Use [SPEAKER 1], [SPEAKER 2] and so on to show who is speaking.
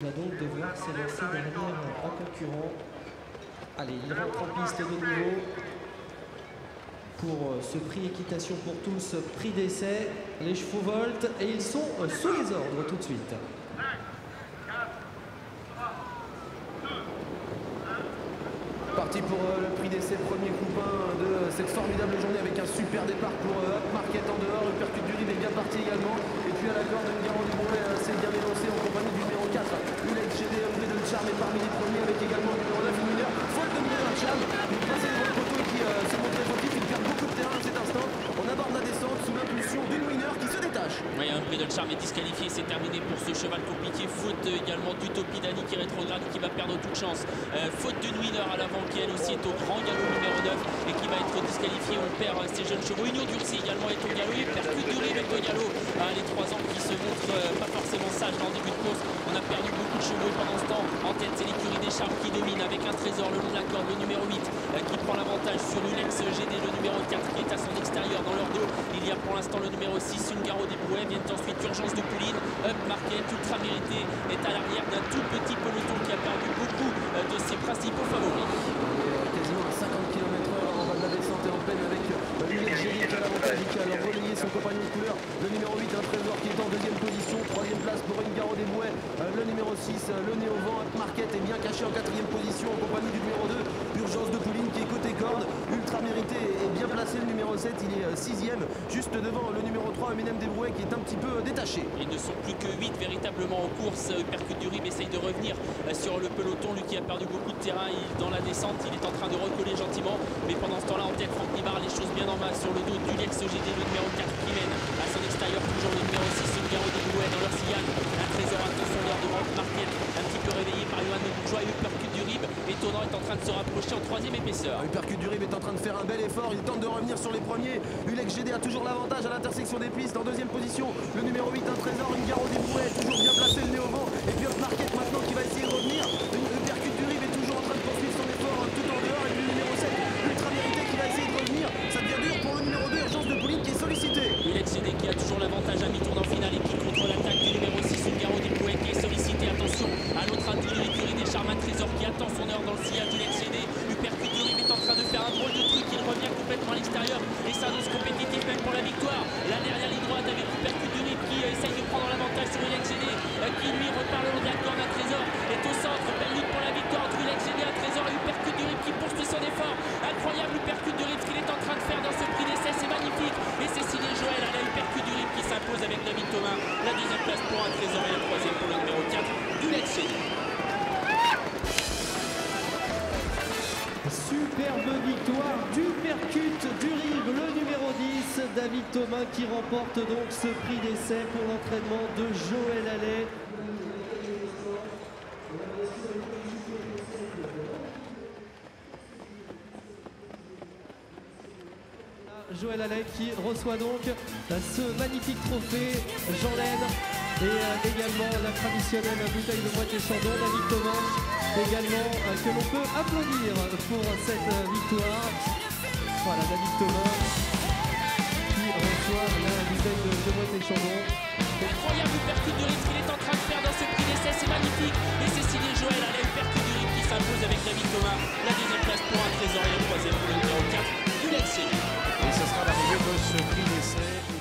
[SPEAKER 1] Il va donc devoir s'élancer derrière un concurrent. Allez, il rentre en piste de nouveau pour ce prix équitation pour tous, prix d'essai. Les chevaux voltent et ils sont sous les ordres tout de suite.
[SPEAKER 2] Parti pour le prix d'essai, premier coupin de cette formidable journée avec un super départ pour Up Market en dehors. Le percute du rive est bien parti également. Et puis à la corde, Ngaro du Brouet s'est bien élancé en compagnie du numéro 4. Ulex GD, de Charme est parmi les premiers avec également le numéro 9, Mineur. Faute de Mineur, Charme. Il passe devant le poteau qui s'est montré fautif. Il perd beaucoup de terrain à cet instant. On aborde la descente sous l'impulsion d'une Mineur qui se détache.
[SPEAKER 3] Oui, un prix de Charme est disqualifié, c'est terminé pour ce cheval compliqué. Faute également d'Utopie Dani qui rétrograde, qui va perdre toute chance. Faute d'une Winner à l'avant qui elle aussi est au grand galop numéro 9 et qui va être disqualifié. On perd ces jeunes chevaux. Union d'Urcy également est au galop. Il percute du rive avec le galop. Les 3 ans qui se montrent pas forcément sages en début de course. On a perdu beaucoup de chevaux pendant ce temps. En tête, c'est l'écurie des Charmes qui domine avec un trésor le long de la corde, le numéro 8 qui prend l'avantage sur Ulex GD, le numéro 4 qui est à son extérieur dans leur dos. Il y a pour l'instant le numéro 6, Ngaro des Brouets. Viennent ensuite Urgence de Pouline, Up Market, Ultra Mérité est à l'arrière d'un tout petit peloton qui a perdu beaucoup de ses principaux favoris.
[SPEAKER 2] Quasiment à 50 km/h en bas de la descente et en peine avec Ulex GD qui a l'avantage et qui a relayé son compagnon de couleur. Le numéro 8, un trésor qui est en deuxième position. Troisième place pour Ngaro des Brouets. Le numéro 6, le Néo-Vent, Up Market est bien caché en quatrième position en compagnie du numéro 2, Urgence de Pouline qui est côté corde. Ultra Mérité est bien placé, le numéro 7, il est 6e, juste devant le numéro 3, Eminem des Brouets qui est un petit peu détaché.
[SPEAKER 3] Ils ne sont plus que 8 véritablement en course. Percute du Rib essaye de revenir sur le peloton. Lui qui a perdu beaucoup de terrain dans la descente, il est en train de recoller gentiment. Mais pendant ce temps-là, en tête, Franck Nibard, les choses bien en main sur le dos d'Ulex GD, le numéro 4 qui mène à son extérieur. Toujours le numéro 6, Ngaro des Brouets dans leur sillage. Un trésor, attention, l'heure de Up Market, un petit peu réveillé par Johan de Bourgeois. Et le percute du Rib, étonnant, est en train de se rapprocher en 3e épaisseur.
[SPEAKER 2] Le percute du Rib est en train de faire un bel effort. Il tente de revenir sur les premiers. Ulex GD a toujours l'avantage à l'intersection des pistes. En deuxième position, le numéro 8, un trésor, Ngaro des Brouets, toujours bien placé, le Néo-Vent. Et puis Up Market maintenant qui va essayer de revenir. Le percute du Rib est toujours en train de poursuivre son effort tout en dehors. Et puis le numéro 7, Ultra Mérité qui va essayer de revenir. Ça devient dur pour le numéro 2, Urgence de Pouline qui est sollicité.
[SPEAKER 3] Ulex GD qui a toujours l'avantage à mi-tour en finale et qui contre l'attaque du numéro 6, Ngaro des Brouets qui est sollicité. Attention à l'autre atout de l'écurie des Charmes, un trésor qui attend son heure dans le sillage d'Ulex GD. Le percute du Rib est en train de faire un drôle de truc. Il revient complètement à l'extérieur et s'annonce compétitif même pour la victoire. Là derrière les droites avec le percute du Rib qui essaye de prendre l'avantage sur Ulex GD qui lui repart le long de la corde. Un trésor est au centre. Belle lutte pour la victoire entre Ulex GD, un trésor et le percute du Rib qui poursuit son effort. Incroyable le percute du Rib, ce qu'il est en train de faire dans ce prix d'essai, c'est magnifique. Et c'est signé Joël à la percute du Rib qui s'impose avec David Thomas. La deuxième place pour un trésor et la troisième pour le numéro 4 d'Ulex GD.
[SPEAKER 1] Superbe victoire du percute du Rib, le numéro 10, David Thomas qui remporte donc ce prix d'essai pour l'entraînement de Joël Allais. Joël Allais qui reçoit donc ce magnifique trophée Jean Laine et également la traditionnelle bouteille de Moët et Chandon. David Thomas également que l'on peut applaudir pour cette victoire. Voilà, David Thomas qui reçoit la bouteille de Moët et Chandon.
[SPEAKER 3] Incroyable le percute du Rib qu'il est en train de faire dans ce prix d'essai, c'est magnifique. Et c'est signé Joël Allais, le percute du Rib qui s'impose avec David Thomas. La deuxième place pour un trésor et la troisième pour le numéro 4 d'Ulex GD.
[SPEAKER 4] Et ce sera l'arrivée de ce prix d'essai.